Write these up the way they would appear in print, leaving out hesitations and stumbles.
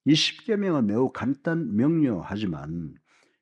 이 십계명은 매우 간단 명료하지만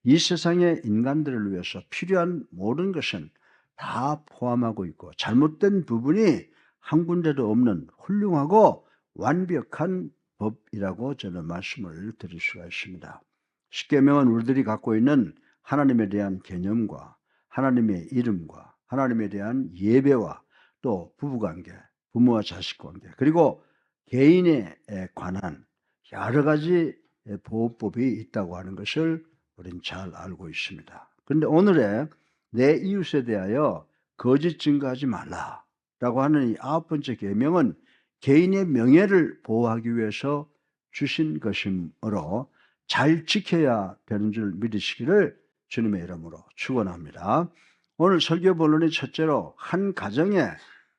이 세상의 인간들을 위해서 필요한 모든 것은 다 포함하고 있고 잘못된 부분이 한 군데도 없는 훌륭하고 완벽한 법이라고 저는 말씀을 드릴 수가 있습니다. 십계명은 우리들이 갖고 있는 하나님에 대한 개념과 하나님의 이름과 하나님에 대한 예배와 또 부부관계, 부모와 자식관계, 그리고 개인에 관한 여러 가지 보호법이 있다고 하는 것을 우리는 잘 알고 있습니다. 그런데 오늘의 내 이웃에 대하여 거짓 증거하지 말라라고 하는 이 9번째 계명은 개인의 명예를 보호하기 위해서 주신 것이므로 잘 지켜야 되는 줄 믿으시기를 주님의 이름으로 축원합니다. 오늘 설교 본론의 첫째로 한 가정에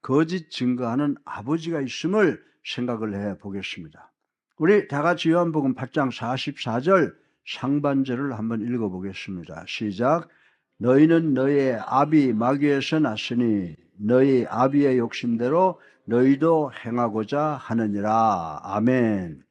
거짓 증거하는 아버지가 있음을 생각을 해 보겠습니다. 우리 다 같이 요한복음 8장 44절 상반절을 한번 읽어보겠습니다. 시작. 너희는 너희의 아비 마귀에서 났으니 너희 아비의 욕심대로 너희도 행하고자 하느니라. 아멘.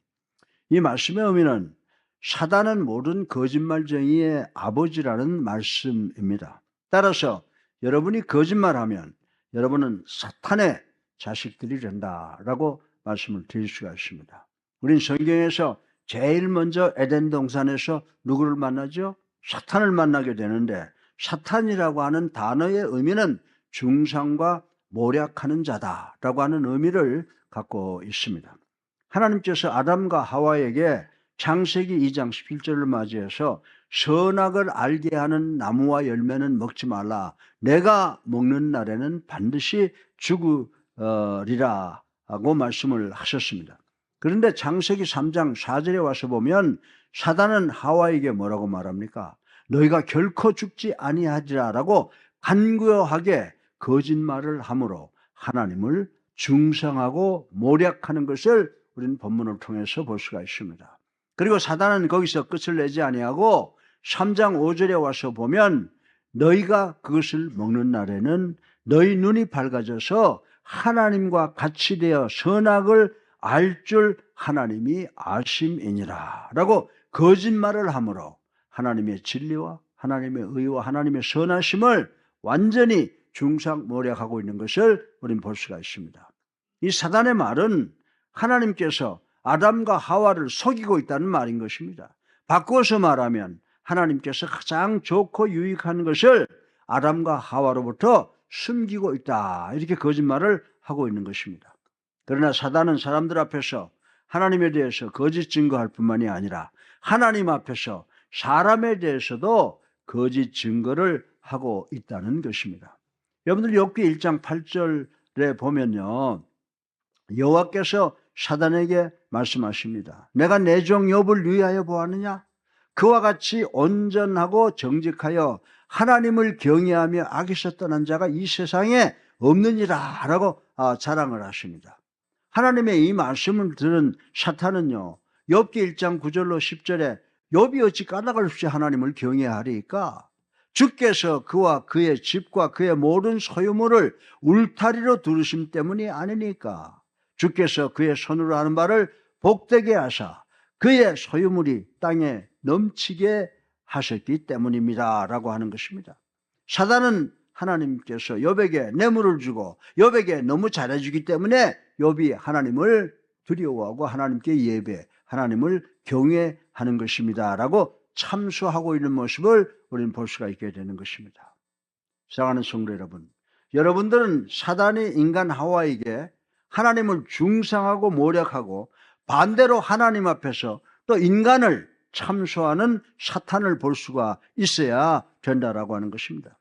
이 말씀의 의미는 사단은 모든 거짓말쟁이의 아버지라는 말씀입니다. 따라서 여러분이 거짓말하면 여러분은 사탄의 자식들이 된다라고 말씀을 드릴 수가 있습니다. 우린 성경에서 제일 먼저 에덴 동산에서 누구를 만나죠? 사탄을 만나게 되는데 사탄이라고 하는 단어의 의미는 중상과 모략하는 자다라고 하는 의미를 갖고 있습니다. 하나님께서 아담과 하와에게 창세기 2장 17절을 맞이해서 선악을 알게 하는 나무와 열매는 먹지 말라. 내가 먹는 날에는 반드시 죽으리라 하고 말씀을 하셨습니다. 그런데 창세기 3장 4절에 와서 보면 사단은 하와에게 뭐라고 말합니까? 너희가 결코 죽지 아니하리라 라고 간구하게 거짓말을 함으로 하나님을 중상하고 모략하는 것을 우리는 본문을 통해서 볼 수가 있습니다. 그리고 사단은 거기서 끝을 내지 아니하고 3장 5절에 와서 보면 너희가 그것을 먹는 날에는 너희 눈이 밝아져서 하나님과 같이 되어 선악을 알 줄 하나님이 아심이니라 라고 거짓말을 함으로 하나님의 진리와 하나님의 의와 하나님의 선하심을 완전히 중상모략하고 있는 것을 우리는 볼 수가 있습니다. 이 사단의 말은 하나님께서 아담과 하와를 속이고 있다는 말인 것입니다. 바꾸어서 말하면 하나님께서 가장 좋고 유익한 것을 아담과 하와로부터 숨기고 있다, 이렇게 거짓말을 하고 있는 것입니다. 그러나 사단은 사람들 앞에서 하나님에 대해서 거짓 증거할 뿐만이 아니라 하나님 앞에서 사람에 대해서도 거짓 증거를 하고 있다는 것입니다. 여러분들 욥기 1장 8절에 보면요, 여호와께서 사단에게 말씀하십니다. 내가 내 종 욥을 위하여 보았느냐? 그와 같이 온전하고 정직하여 하나님을 경외하며 악에서 떠난 자가 이 세상에 없느니라 라고 자랑을 하십니다. 하나님의 이 말씀을 들은 사탄은요, 욥기 1장 9절로 10절에 욥이 어찌 까닭 없이 하나님을 경외하리까? 주께서 그와 그의 집과 그의 모든 소유물을 울타리로 두르심 때문이 아니니까. 주께서 그의 손으로 하는 바를 복되게 하사 그의 소유물이 땅에 넘치게 하셨기 때문입니다 라고 하는 것입니다. 사단은 하나님께서 욥에게 뇌물을 주고 욥에게 너무 잘해주기 때문에 욥이 하나님을 두려워하고 하나님께 예배, 하나님을 경외하는 것입니다 라고 참수하고 있는 모습을 우리는 볼 수가 있게 되는 것입니다. 사랑하는 성도 여러분, 여러분들은 사단이 인간 하와에게 하나님을 중상하고 모략하고 반대로 하나님 앞에서 또 인간을 참수하는 사탄을 볼 수가 있어야 된다라고 하는 것입니다.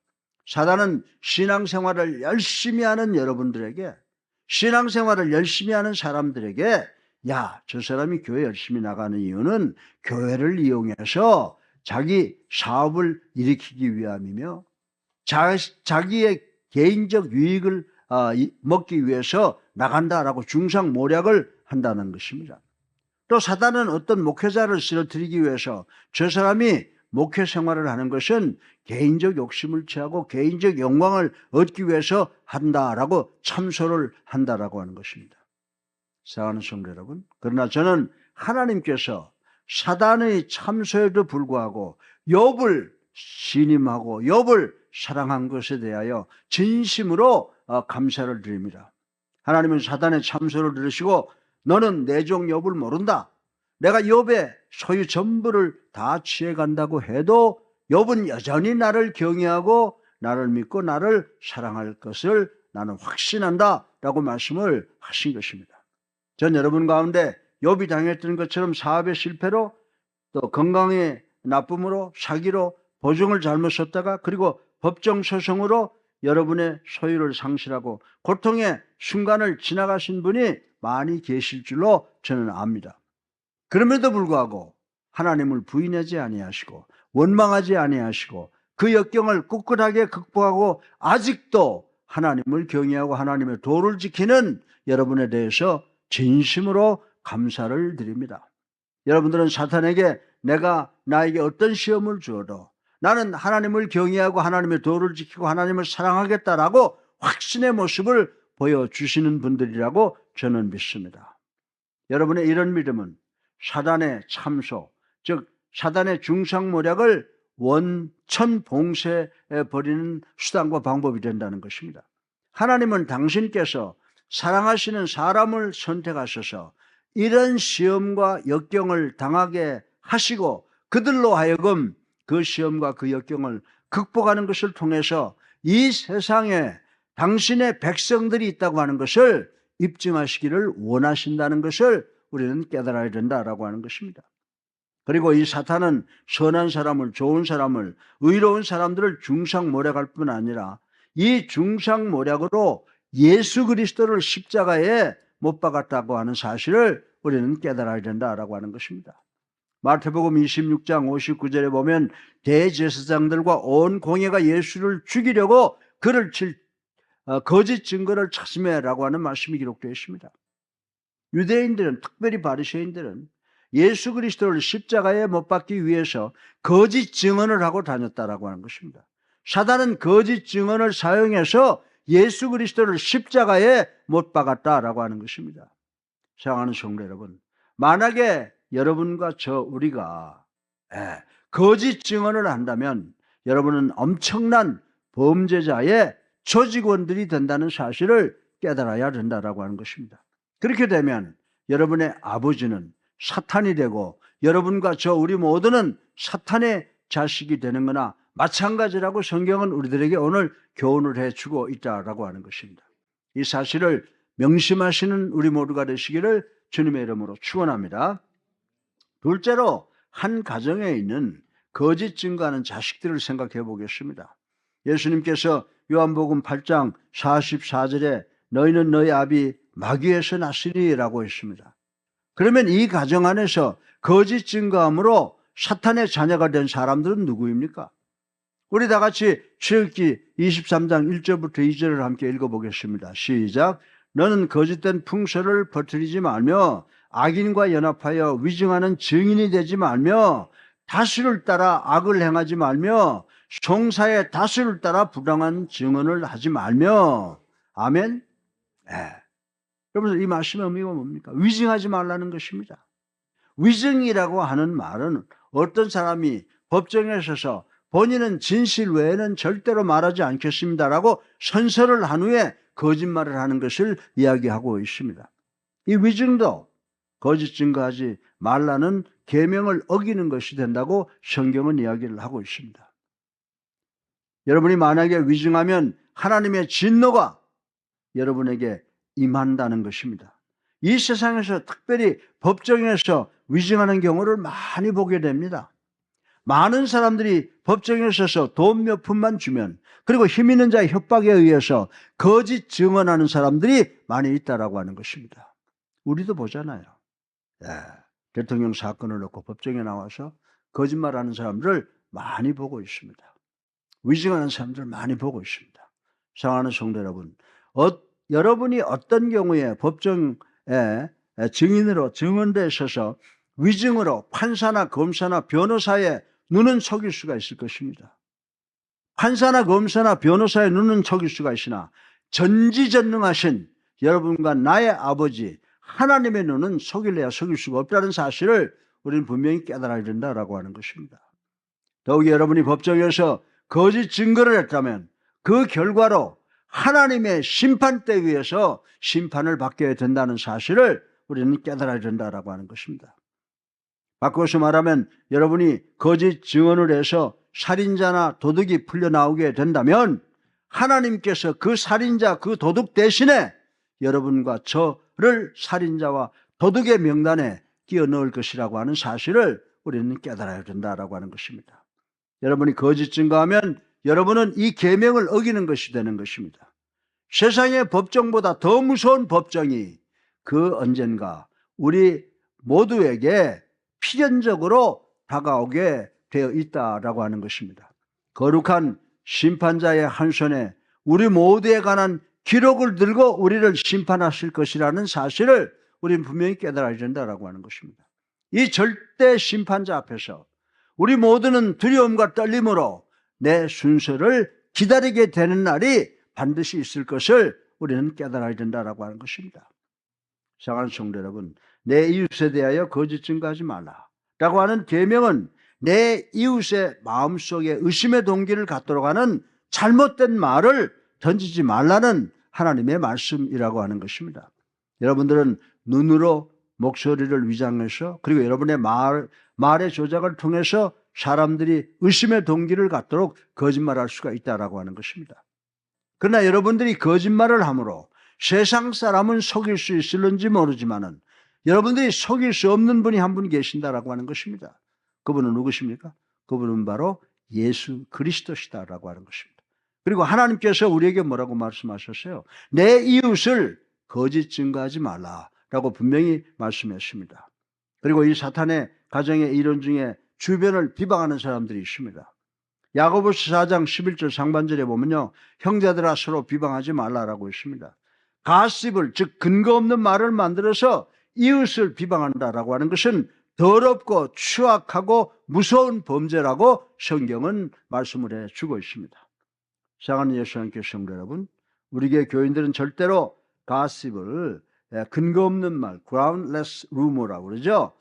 사단은 신앙생활을 열심히 하는 여러분들에게, 신앙생활을 열심히 하는 사람들에게, 야, 저 사람이 교회 열심히 나가는 이유는 교회를 이용해서 자기 사업을 일으키기 위함이며 자기의 개인적 유익을 먹기 위해서 나간다라고 중상모략을 한다는 것입니다. 또 사단은 어떤 목회자를 쓰러뜨리기 위해서 저 사람이 목회 생활을 하는 것은 개인적 욕심을 취하고 개인적 영광을 얻기 위해서 한다라고 참소를 한다라고 하는 것입니다. 사랑하는 성도 여러분, 그러나 저는 하나님께서 사단의 참소에도 불구하고 욥을 신임하고 욥을 사랑한 것에 대하여 진심으로 감사를 드립니다. 하나님은 사단의 참소를 들으시고 너는 내 종 욥을 모른다. 내가 욥의 소유 전부를 다 취해간다고 해도 욥은 여전히 나를 경외하고 나를 믿고 나를 사랑할 것을 나는 확신한다 라고 말씀을 하신 것입니다. 전 여러분 가운데 욥이 당했던 것처럼 사업의 실패로 또 건강의 나쁨으로 사기로 보증을 잘못 썼다가 그리고 법정 소송으로 여러분의 소유를 상실하고 고통의 순간을 지나가신 분이 많이 계실 줄로 저는 압니다. 그럼에도 불구하고 하나님을 부인하지 아니하시고 원망하지 아니하시고 그 역경을 꿋꿋하게 극복하고 아직도 하나님을 경외하고 하나님의 도를 지키는 여러분에 대해서 진심으로 감사를 드립니다. 여러분들은 사탄에게 내가 나에게 어떤 시험을 주어도 나는 하나님을 경외하고 하나님의 도를 지키고 하나님을 사랑하겠다라고 확신의 모습을 보여주시는 분들이라고 저는 믿습니다. 여러분의 이런 믿음은 사단의 참소, 즉 사단의 중상모략을 원천봉쇄해 버리는 수단과 방법이 된다는 것입니다. 하나님은 당신께서 사랑하시는 사람을 선택하셔서 이런 시험과 역경을 당하게 하시고 그들로 하여금 그 시험과 그 역경을 극복하는 것을 통해서 이 세상에 당신의 백성들이 있다고 하는 것을 입증하시기를 원하신다는 것을 우리는 깨달아야 된다라고 하는 것입니다. 그리고 이 사탄은 선한 사람을, 좋은 사람을, 의로운 사람들을 중상모략할 뿐 아니라 이 중상모략으로 예수 그리스도를 십자가에 못 박았다고 하는 사실을 우리는 깨달아야 된다라고 하는 것입니다. 마태복음 26장 59절에 보면 대제사장들과 온 공회가 예수를 죽이려고 그를 칠 거짓 증거를 찾으매라고 하는 말씀이 기록되어 있습니다. 유대인들은, 특별히 바리새인들은 예수 그리스도를 십자가에 못 박기 위해서 거짓 증언을 하고 다녔다라고 하는 것입니다. 사단은 거짓 증언을 사용해서 예수 그리스도를 십자가에 못 박았다라고 하는 것입니다. 사랑하는 성도 여러분, 만약에 여러분과 우리가 거짓 증언을 한다면 여러분은 엄청난 범죄자의 조직원들이 된다는 사실을 깨달아야 된다라고 하는 것입니다. 그렇게 되면 여러분의 아버지는 사탄이 되고 여러분과 우리 모두는 사탄의 자식이 되는 거나 마찬가지라고 성경은 우리들에게 오늘 교훈을 해주고 있다라고 하는 것입니다. 이 사실을 명심하시는 우리 모두가 되시기를 주님의 이름으로 축원합니다. 둘째로 한 가정에 있는 거짓 증거하는 자식들을 생각해 보겠습니다. 예수님께서 요한복음 8장 44절에 너희는 너희 아비 마귀에서 났으리라고 했습니다. 그러면 이 가정 안에서 거짓 증거함으로 사탄의 자녀가 된 사람들은 누구입니까? 우리 다 같이 출애굽기 23장 1절부터 2절을 함께 읽어보겠습니다. 시작. 너는 거짓된 풍설을 퍼뜨리지 말며 악인과 연합하여 위증하는 증인이 되지 말며 다수를 따라 악을 행하지 말며 송사의 다수를 따라 부당한 증언을 하지 말며. 아멘. 여러분, 이 말씀의 의미가 뭡니까? 위증하지 말라는 것입니다. 위증이라고 하는 말은 어떤 사람이 법정에 서서 본인은 진실 외에는 절대로 말하지 않겠습니다라고 선서를 한 후에 거짓말을 하는 것을 이야기하고 있습니다. 이 위증도 거짓 증거하지 말라는 계명을 어기는 것이 된다고 성경은 이야기를 하고 있습니다. 여러분이 만약에 위증하면 하나님의 진노가 여러분에게 임한다는 것입니다. 이 세상에서 특별히 법정에서 위증하는 경우를 많이 보게 됩니다. 많은 사람들이 법정에 서서 돈 몇 푼만 주면, 그리고 힘 있는 자의 협박에 의해서 거짓 증언하는 사람들이 많이 있다라고 하는 것입니다. 우리도 보잖아요. 대통령 사건을 놓고 법정에 나와서 거짓말하는 사람들을 많이 보고 있습니다. 위증하는 사람들을 많이 보고 있습니다. 사랑하는 성도 여러분, 여러분이 어떤 경우에 법정에 증인으로 증언대에 서서 위증으로 판사나 검사나 변호사의 눈은 속일 수가 있을 것입니다. 판사나 검사나 변호사의 눈은 속일 수가 있으나 전지전능하신 여러분과 나의 아버지 하나님의 눈은 속일래야 속일 수가 없다는 사실을 우리는 분명히 깨달아야 된다라고 하는 것입니다. 더욱이 여러분이 법정에서 거짓 증거를 했다면 그 결과로 하나님의 심판대 위에서 심판을 받게 된다는 사실을 우리는 깨달아야 된다라고 하는 것입니다. 바꿔서 말하면 여러분이 거짓 증언을 해서 살인자나 도둑이 풀려나오게 된다면 하나님께서 그 살인자, 그 도둑 대신에 여러분과 저를 살인자와 도둑의 명단에 끼워 넣을 것이라고 하는 사실을 우리는 깨달아야 된다라고 하는 것입니다. 여러분이 거짓 증거하면 여러분은 이 계명을 어기는 것이 되는 것입니다. 세상의 법정보다 더 무서운 법정이 그 언젠가 우리 모두에게 필연적으로 다가오게 되어 있다라고 하는 것입니다. 거룩한 심판자의 한 손에 우리 모두에 관한 기록을 들고 우리를 심판하실 것이라는 사실을 우리는 분명히 깨달아야 된다라고 하는 것입니다. 이 절대 심판자 앞에서 우리 모두는 두려움과 떨림으로 내 순서를 기다리게 되는 날이 반드시 있을 것을 우리는 깨달아야 된다라고 하는 것입니다. 사랑하는 성도 여러분, 내 이웃에 대하여 거짓 증거하지 말라 라고 하는 계명은 내 이웃의 마음속에 의심의 동기를 갖도록 하는 잘못된 말을 던지지 말라는 하나님의 말씀이라고 하는 것입니다. 여러분들은 눈으로 목소리를 위장해서 그리고 여러분의 말의 조작을 통해서 사람들이 의심의 동기를 갖도록 거짓말할 수가 있다라고 하는 것입니다. 그러나 여러분들이 거짓말을 함으로 세상 사람은 속일 수 있을는지 모르지만은 여러분들이 속일 수 없는 분이 한 분 계신다라고 하는 것입니다. 그분은 누구십니까? 그분은 바로 예수 그리스도시다라고 하는 것입니다. 그리고 하나님께서 우리에게 뭐라고 말씀하셨어요? 내 이웃을 거짓 증거하지 말라라고 분명히 말씀했습니다. 그리고 이 사탄의 가정의 이론 중에 주변을 비방하는 사람들이 있습니다. 야고보서 4장 11절 상반절에 보면요, 형제들아 서로 비방하지 말라라고 있습니다. 가십을, 즉 근거 없는 말을 만들어서 이웃을 비방한다라고 하는 것은 더럽고 추악하고 무서운 범죄라고 성경은 말씀을 해주고 있습니다. 사랑하는 예수님께 성도 여러분, 우리의 교인들은 절대로 가십을 근거 없는 말, groundless rumor라고 그러죠.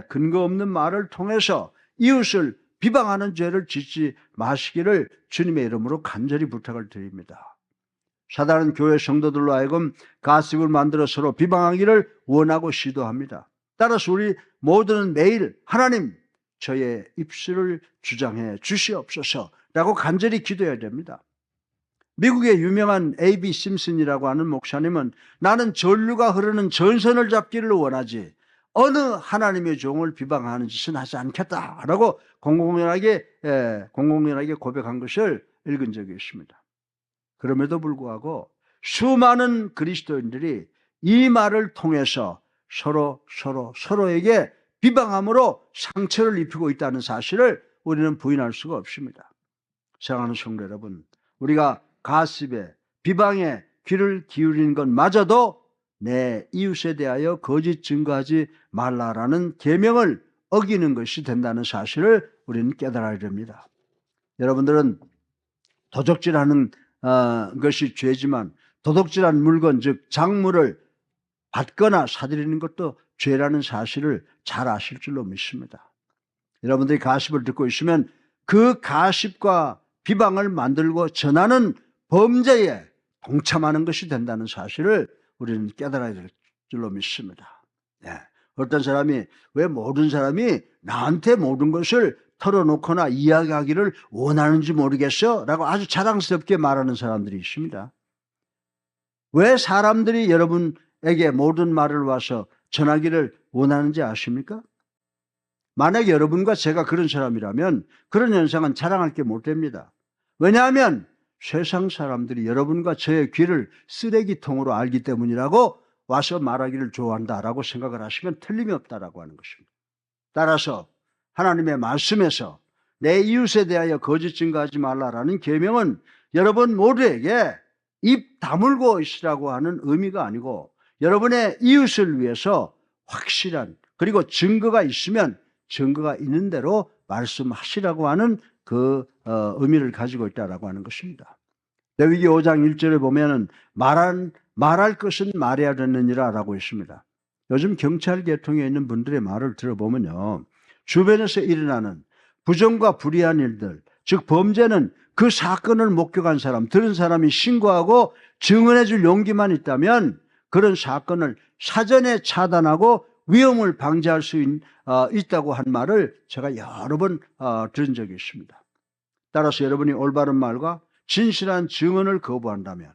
근거 없는 말을 통해서 이웃을 비방하는 죄를 짓지 마시기를 주님의 이름으로 간절히 부탁을 드립니다. 사단은 교회 성도들로 하여금 가십을 만들어 서로 비방하기를 원하고 시도합니다. 따라서 우리 모두는 매일 하나님 저의 입술을 주장해 주시옵소서라고 간절히 기도해야 됩니다. 미국의 유명한 A.B. 심슨이라고 하는 목사님은 나는 전류가 흐르는 전선을 잡기를 원하지 어느 하나님의 종을 비방하는 짓은 하지 않겠다라고 공공연하게 고백한 것을 읽은 적이 있습니다. 그럼에도 불구하고 수많은 그리스도인들이 이 말을 통해서 서로에게 비방함으로 상처를 입히고 있다는 사실을 우리는 부인할 수가 없습니다. 사랑하는 성도 여러분, 우리가 가십에 비방에 귀를 기울이는 것마저도 내 이웃에 대하여 거짓 증거하지 말라라는 계명을 어기는 것이 된다는 사실을 우리는 깨달아야 됩니다. 여러분들은 도적질하는 것이 죄지만 도둑질한 물건, 즉 작물을 받거나 사들이는 것도 죄라는 사실을 잘 아실 줄로 믿습니다. 여러분들이 가십을 듣고 있으면 그 가십과 비방을 만들고 전하는 범죄에 동참하는 것이 된다는 사실을 우리는 깨달아야 될 줄로 믿습니다. 어떤 사람이 왜 모든 사람이 나한테 모든 것을 털어놓거나 이야기하기를 원하는지 모르겠어 라고 아주 자랑스럽게 말하는 사람들이 있습니다. 왜 사람들이 여러분에게 모든 말을 와서 전하기를 원하는지 아십니까? 만약 여러분과 제가 그런 사람이라면 그런 현상은 자랑할 게 못 됩니다. 왜냐하면 세상 사람들이 여러분과 저의 귀를 쓰레기통으로 알기 때문이라고 와서 말하기를 좋아한다라고 생각을 하시면 틀림이 없다라고 하는 것입니다. 따라서 하나님의 말씀에서 내 이웃에 대하여 거짓 증거하지 말라라는 계명은 여러분 모두에게 입 다물고 있으라고 하는 의미가 아니고 여러분의 이웃을 위해서 확실한 그리고 증거가 있으면 증거가 있는 대로 말씀하시라고 하는 그 의미를 가지고 있다라고 하는 것입니다. 레위기 5장 1절에 보면은 말할 것은 말해야 되느니라 라고 있습니다. 요즘 경찰 계통에 있는 분들의 말을 들어보면요, 주변에서 일어나는 부정과 불의한 일들, 즉 범죄는 그 사건을 목격한 사람, 들은 사람이 신고하고 증언해 줄 용기만 있다면 그런 사건을 사전에 차단하고 위험을 방지할 수 있다고 한 말을 제가 여러 번 들은 적이 있습니다. 따라서 여러분이 올바른 말과 진실한 증언을 거부한다면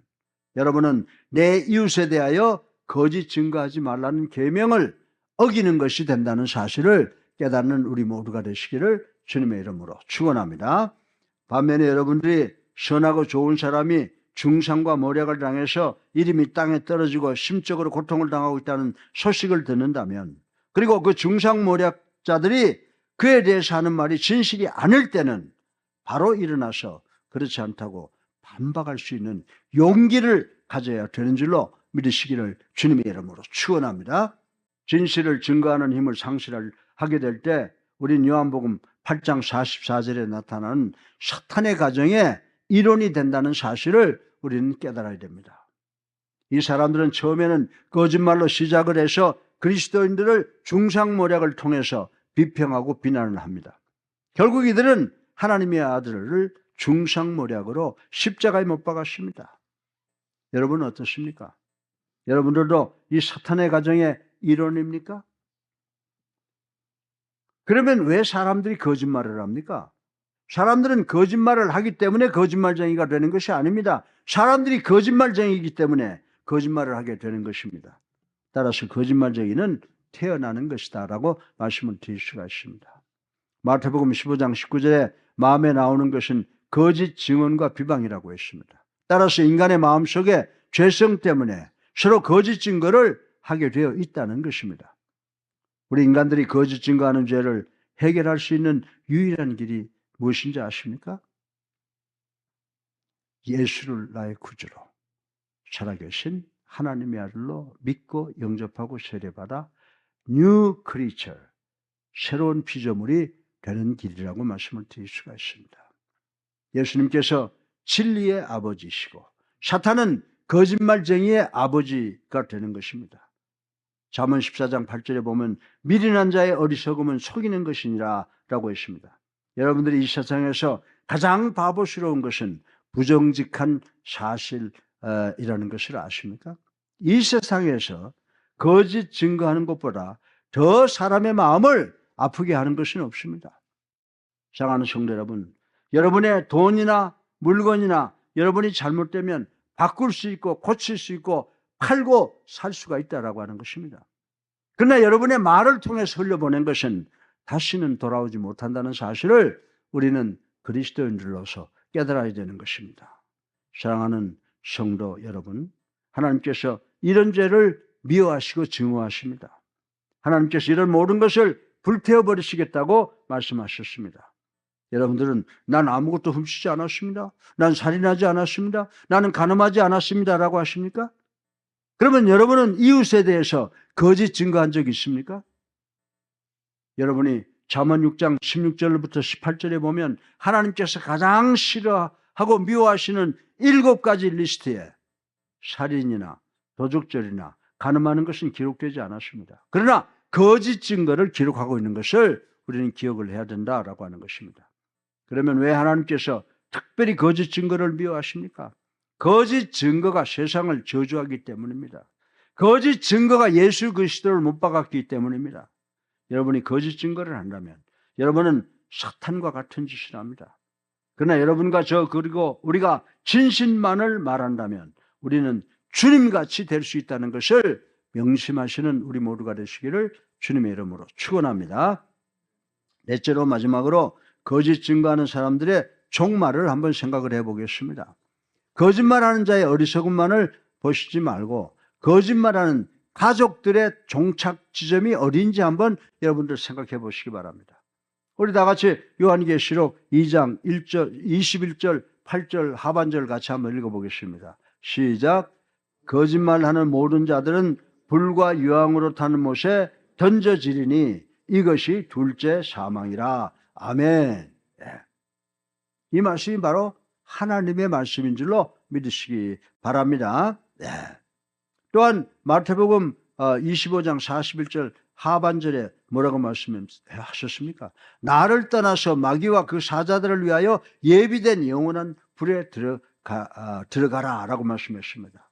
여러분은 내 이웃에 대하여 거짓 증거하지 말라는 계명을 어기는 것이 된다는 사실을 깨닫는 우리 모두가 되시기를 주님의 이름으로 축원합니다. 반면에 여러분들이 선하고 좋은 사람이 중상과 모략을 당해서 이름이 땅에 떨어지고 심적으로 고통을 당하고 있다는 소식을 듣는다면, 그리고 그 중상 모략자들이 그에 대해서 하는 말이 진실이 아닐 때는 바로 일어나서 그렇지 않다고 반박할 수 있는 용기를 가져야 되는 줄로 믿으시기를 주님의 이름으로 축원합니다. 진실을 증거하는 힘을 상실하게 될 때 우린 요한복음 8장 44절에 나타나는 사탄의 가정의 일원이 된다는 사실을 우리는 깨달아야 됩니다. 이 사람들은 처음에는 거짓말로 시작을 해서 그리스도인들을 중상모략을 통해서 비평하고 비난을 합니다. 결국 이들은 하나님의 아들을 중상모략으로 십자가에 못 박았습니다. 여러분은 어떻습니까? 여러분들도 이 사탄의 가정의 일원입니까? 그러면 왜 사람들이 거짓말을 합니까? 사람들은 거짓말을 하기 때문에 거짓말쟁이가 되는 것이 아닙니다. 사람들이 거짓말쟁이기 때문에 거짓말을 하게 되는 것입니다. 따라서 거짓말쟁이는 태어나는 것이다 라고 말씀을 드릴 수가 있습니다. 마태복음 15장 19절에 마음에 나오는 것은 거짓 증언과 비방이라고 했습니다. 따라서 인간의 마음속에 죄성 때문에 서로 거짓 증거를 하게 되어 있다는 것입니다. 우리 인간들이 거짓 증거하는 죄를 해결할 수 있는 유일한 길이 무엇인지 아십니까? 예수를 나의 구주로 살아계신 하나님의 아들로 믿고 영접하고 세례받아 뉴 크리처, 새로운 피조물이 되는 길이라고 말씀을 드릴 수가 있습니다. 예수님께서 진리의 아버지시고 사탄은 거짓말쟁이의 아버지가 되는 것입니다. 잠언 14장 8절에 보면 미련한 자의 어리석음은 속이는 것이니라 라고 했습니다. 여러분들이 이 세상에서 가장 바보스러운 것은 부정직한 사실이라는 것을 아십니까? 이 세상에서 거짓 증거하는 것보다 더 사람의 마음을 아프게 하는 것은 없습니다. 사랑하는 성도 여러분, 여러분의 돈이나 물건이나 여러분이 잘못되면 바꿀 수 있고 고칠 수 있고 팔고 살 수가 있다라고 하는 것입니다. 그러나 여러분의 말을 통해서 흘려보낸 것은 다시는 돌아오지 못한다는 사실을 우리는 그리스도인들로서 깨달아야 되는 것입니다. 사랑하는 성도 여러분, 하나님께서 이런 죄를 미워하시고 증오하십니다. 하나님께서 이런 모든 것을 불태워버리시겠다고 말씀하셨습니다. 여러분들은 난 아무것도 훔치지 않았습니다. 난 살인하지 않았습니다. 나는 간음하지 않았습니다 라고 하십니까? 그러면 여러분은 이웃에 대해서 거짓 증거한 적 있습니까? 여러분이 잠언 6장 16절부터 18절에 보면 하나님께서 가장 싫어하고 미워하시는 7가지 리스트에 살인이나 도둑질이나 간음하는 것은 기록되지 않았습니다. 그러나 거짓 증거를 기록하고 있는 것을 우리는 기억을 해야 된다라고 하는 것입니다. 그러면 왜 하나님께서 특별히 거짓 증거를 미워하십니까? 거짓 증거가 세상을 저주하기 때문입니다. 거짓 증거가 예수 그리스도를 못 박았기 때문입니다. 여러분이 거짓 증거를 한다면 여러분은 사탄과 같은 짓을 합니다. 그러나 여러분과 그리고 우리가 진실만을 말한다면 우리는 주님같이 될 수 있다는 것을 명심하시는 우리 모두가 되시기를 주님의 이름으로 축원합니다. 넷째로 마지막으로 거짓 증거하는 사람들의 종말을 한번 생각을 해보겠습니다. 거짓말하는 자의 어리석음만을 보시지 말고 거짓말하는 가족들의 종착 지점이 어디인지 한번 여러분들 생각해 보시기 바랍니다. 우리 다 같이 요한계시록 2장 1절, 21절, 8절 하반절 같이 한번 읽어보겠습니다. 시작. 거짓말하는 모든 자들은 불과 유황으로 타는 못에 던져지리니 이것이 둘째 사망이라. 아멘. 이 말씀이 바로 하나님의 말씀인 줄로 믿으시기 바랍니다. 또한 마태복음 25장 41절 하반절에 뭐라고 말씀하셨습니까? 나를 떠나서 마귀와 그 사자들을 위하여 예비된 영원한 불에 들어가라 라고 말씀했습니다.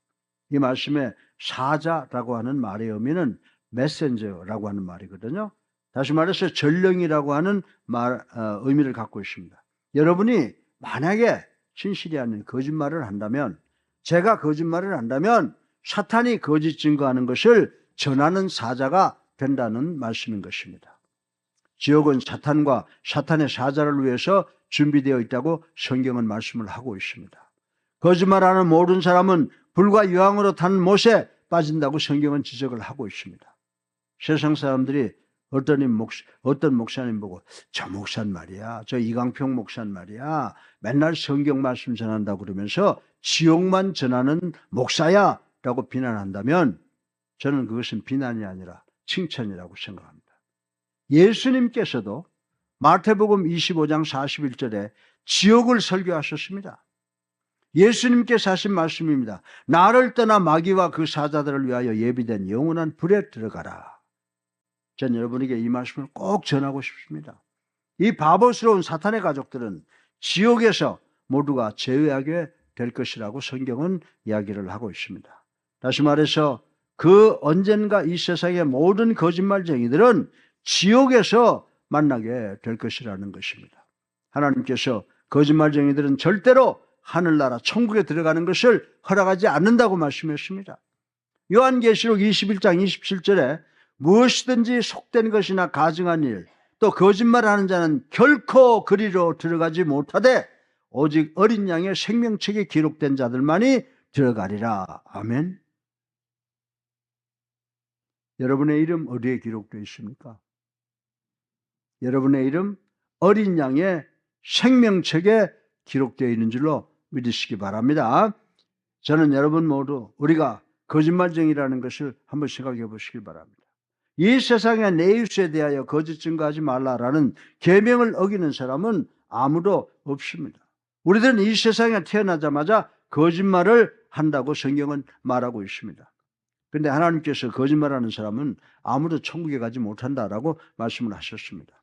이 말씀에 사자라고 하는 말의 의미는 메신저라고 하는 말이거든요. 다시 말해서 전령이라고 하는 의미를 갖고 있습니다. 여러분이 만약에 진실이 아닌 거짓말을 한다면, 제가 거짓말을 한다면 사탄이 거짓 증거하는 것을 전하는 사자가 된다는 말씀인 것입니다. 지옥은 사탄과 사탄의 사자를 위해서 준비되어 있다고 성경은 말씀을 하고 있습니다. 거짓말하는 모든 사람은 불과 유황으로 탄 못에 빠진다고 성경은 지적을 하고 있습니다. 세상 사람들이 어떤 목사님 보고 저 목사는 말이야, 저 이강평 목사는 말이야, 맨날 성경 말씀 전한다고 그러면서 지옥만 전하는 목사야 라고 비난한다면 저는 그것은 비난이 아니라 칭찬이라고 생각합니다. 예수님께서도 마태복음 25장 41절에 지옥을 설교하셨습니다. 예수님께서 하신 말씀입니다. 나를 떠나 마귀와 그 사자들을 위하여 예비된 영원한 불에 들어가라. 전 여러분에게 이 말씀을 꼭 전하고 싶습니다. 이 바보스러운 사탄의 가족들은 지옥에서 모두가 제외하게 될 것이라고 성경은 이야기를 하고 있습니다. 다시 말해서 그 언젠가 이 세상의 모든 거짓말쟁이들은 지옥에서 만나게 될 것이라는 것입니다. 하나님께서 거짓말쟁이들은 절대로 하늘나라 천국에 들어가는 것을 허락하지 않는다고 말씀했습니다. 요한계시록 21장 27절에 무엇이든지 속된 것이나 가증한 일, 또 거짓말하는 자는 결코 그리로 들어가지 못하되 오직 어린 양의 생명책에 기록된 자들만이 들어가리라. 아멘. 여러분의 이름 어디에 기록되어 있습니까? 여러분의 이름 어린 양의 생명책에 기록되어 있는 줄로 믿으시기 바랍니다. 저는 여러분 모두 우리가 거짓말쟁이라는 것을 한번 생각해 보시기 바랍니다. 이 세상의 내유에 대하여 거짓 증거하지 말라라는 계명을 어기는 사람은 아무도 없습니다. 우리들은 이 세상에 태어나자마자 거짓말을 한다고 성경은 말하고 있습니다. 그런데 하나님께서 거짓말하는 사람은 아무도 천국에 가지 못한다라고 말씀을 하셨습니다.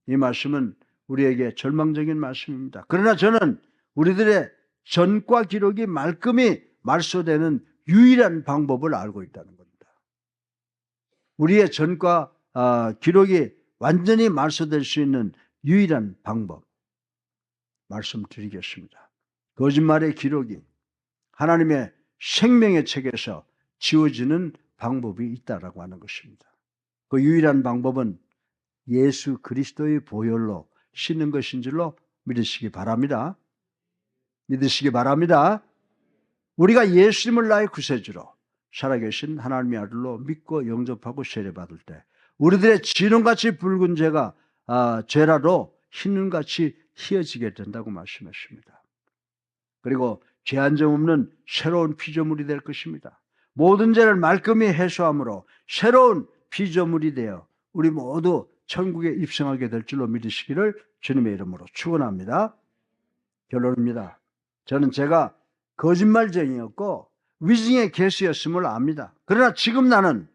이 말씀은 우리에게 절망적인 말씀입니다. 그러나 저는 우리들의 전과 기록이 말끔히 말소되는 유일한 방법을 알고 있다는 겁니다. 우리의 전과 기록이 완전히 말소될 수 있는 유일한 방법 말씀드리겠습니다. 거짓말의 기록이 하나님의 생명의 책에서 지워지는 방법이 있다라고 하는 것입니다. 그 유일한 방법은 예수 그리스도의 보혈로 씻는 것인 줄로 믿으시기 바랍니다. 믿으시기 바랍니다. 우리가 예수님을 나의 구세주로 살아계신 하나님의 아들로 믿고 영접하고 세례받을 때 우리들의 진홍같이 붉은 죄라도 흰눈같이 희어지게 된다고 말씀했습니다. 그리고 죄 한 점 없는 새로운 피조물이 될 것입니다. 모든 죄를 말끔히 해소함으로 새로운 피조물이 되어 우리 모두 천국에 입성하게 될 줄로 믿으시기를 주님의 이름으로 축원합니다. 결론입니다. 저는 제가 거짓말쟁이였고 위증의 개수였음을 압니다. 그러나 지금 나는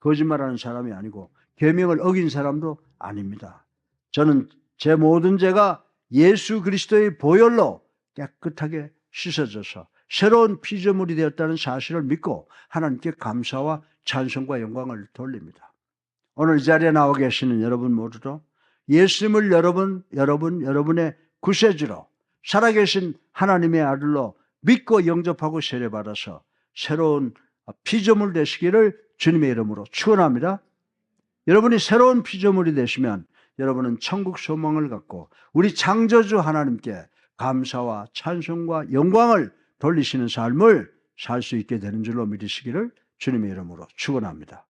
거짓말하는 사람이 아니고 계명을 어긴 사람도 아닙니다. 저는 제 모든 죄가 예수 그리스도의 보혈로 깨끗하게 씻어져서 새로운 피조물이 되었다는 사실을 믿고 하나님께 감사와 찬송과 영광을 돌립니다. 오늘 이 자리에 나와 계시는 여러분 모두도 예수님을 여러분의 구세주로 살아계신 하나님의 아들로 믿고 영접하고 세례받아서 새로운 피조물 되시기를 주님의 이름으로 축원합니다. 여러분이 새로운 피조물이 되시면 여러분은 천국 소망을 갖고 우리 창조주 하나님께 감사와 찬송과 영광을 돌리시는 삶을 살 수 있게 되는 줄로 믿으시기를 주님의 이름으로 축원합니다.